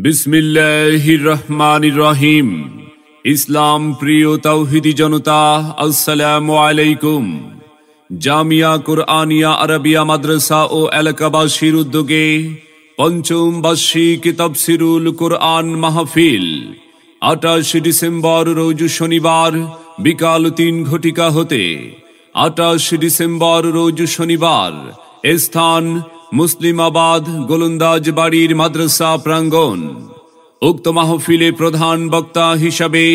বিসমিল্লাহির রহমানির রহিম। ইসলাম প্রিয় তাওহীদি জনতা, আসসালামু আলাইকুম। জামিয়া কুরআনিয়া আরবিয়া মাদ্রাসা ও এলাকাবাসীর উদ্যোগে পঞ্চম বার্ষিক তাফসীরুল কুরআন মাহফিল 28 ডিসেম্বর রোজ শনিবার বিকাল 3 ঘটিকা হতে 28 ডিসেম্বর রোজ শনিবার, স্থান মুসলিমাবাদ গোলন্দাজ বাড়ির মাদ্রাসা প্রাঙ্গণ। উক্ত মাহফিলে প্রধান বক্তা হিসাবে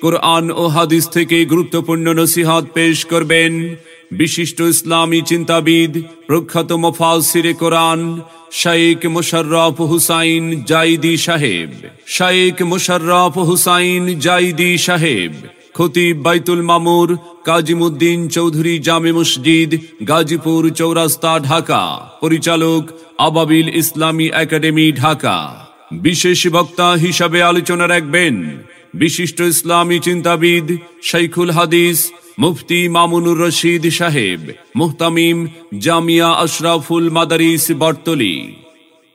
কুরআন ও হাদিস থেকে গুরুত্বপূর্ণ নসিহত পেশ করবেন বিশিষ্ট ইসলামী চিন্তাবিদ, প্রখ্যাত মুফাসসিরে কোরআন শাইখ মুশাররফ হুসাইন জাইদি সাহেব। শাইখ মুশাররফ হুসাইন জাইদি সাহেব খতিব বাইতুল মামুর কাজিমুদ্দিন চৌধুরী জামে মসজিদ, গাজীপুর চৌরাস্তা, ঢাকা। পরিচালক আবাবিল ইসলামী একাডেমি, ঢাকা। বিশেষ বক্তা হিসাবে আলোচনা রাখবেন বিশিষ্ট ইসলামী চিন্তাবিদ শাইখুল হাদিস মুফতি মামুনুর রশিদ সাহেব, মুহতামিম জামিয়া আশরাফুল মাদারিস বর্তলী।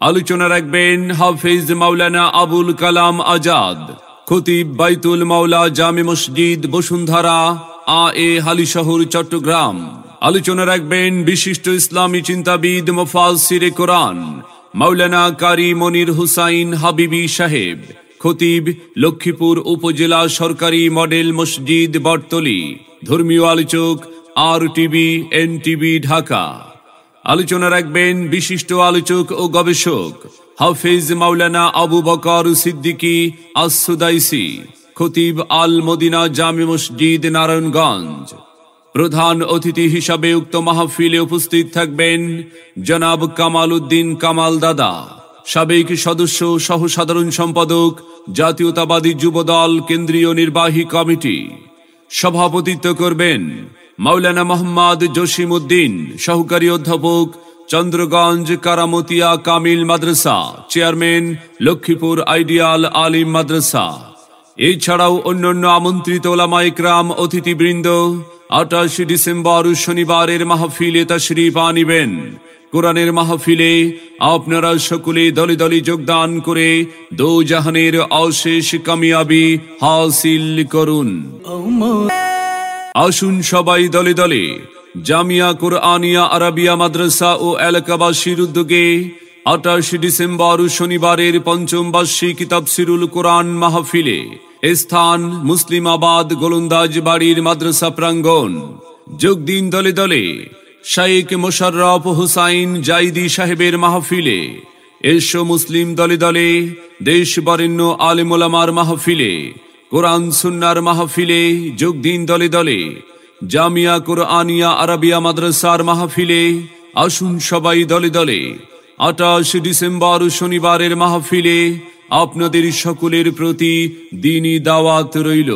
আলোচনা রাখবেন হাফেজ মাওলানা আবুল কালাম আজাদ, খতিব বাইতুল মাওলা জামে মসজিদ বসুন্ধরা আ.এ. হালিশহর, চট্টগ্রাম। আলোচনা রাখবেন বিশিষ্ট ইসলামী চিন্তাবিদ মুফাসসিরে কোরআন মাওলানা কারি মনির হুসাইন হাবিবি সাহেব, খতিব লক্ষ্মীপুর উপজেলা সরকারি মডেল মসজিদ বর্তলী। ধর্মীয় আলোচক RTV NTV, ঢাকা। আলোচনা রাখবেন বিশিষ্ট আলোচক ও গবেষক হাফেজ মাওলানা আবু বকর সিদ্দিকী আস-সুদাইসি, খতিব আল মদিনা জামে মসজিদ, নারায়ণগঞ্জ। প্রধান অতিথি হিসাবে উক্ত মাহফিলে উপস্থিত থাকবেন জনাব কামাল উদ্দিন কামাল দাদা, সাবেক সদস্য সহ সাধারণ সম্পাদক, জাতীয়তাবাদী যুবদল কেন্দ্রীয় নির্বাহী কমিটি। সভাপতিত্ব করবেন মাওলানা মোহাম্মদ জসিম উদ্দিন, সহকারী অধ্যাপক, চন্দ্রগঞ্জ কারামতিয়া কামিল মাদ্রাসা, চেয়ারম্যান লক্ষ্মীপুর আইডিয়াল আলিম মাদ্রাসা। এছাড়াও অন্যান্য আমন্ত্রিত ওলামা ইকরাম, অতিথিবৃন্দ 28 ডিসেম্বর শনিবারের মাহফিলে তাশরীফ আনিবেন। কোরআনের মাহফিলে আপনারা সকলে দলে দলে যোগদান করে দোজাহানের অশেষ কামিয়াবি হাসিল করুন। আসুন সবাই দলে দলে জামিয়া কুরআনিয়া আরবিয়া মাদ্রাসা ও এলাকাবাসীর উদ্যোগে 28 ডিসেম্বর শনিবারের পঞ্চম বার্ষিক তাফসীরুল কুরআন মাহফিলে, স্থান মুসলিমাবাদ গোলন্দাজ বাড়ির মাদ্রাসা প্রাঙ্গণ। যোগ দিন দলে দলে শাইখ মুশাররফ হুসাইন জাইদি সাহেবের মাহফিলে। এসো মুসলিম দলে দলে দেশ বরেণ্য আলেম ওলামার মাহফিলে, কোরআন সুন্নাহর মাহফিলে। যোগ দিন দলে দলে জামিয়া কুরআনিয়া আরবিয়া মাদ্রাসার মাহফিলে। আসুন সবাই দলে দলে 28 ডিসেম্বর শনিবারের মাহফিলে আপনাদের সকলের প্রতি দ্বীনি দাওয়াত রইল।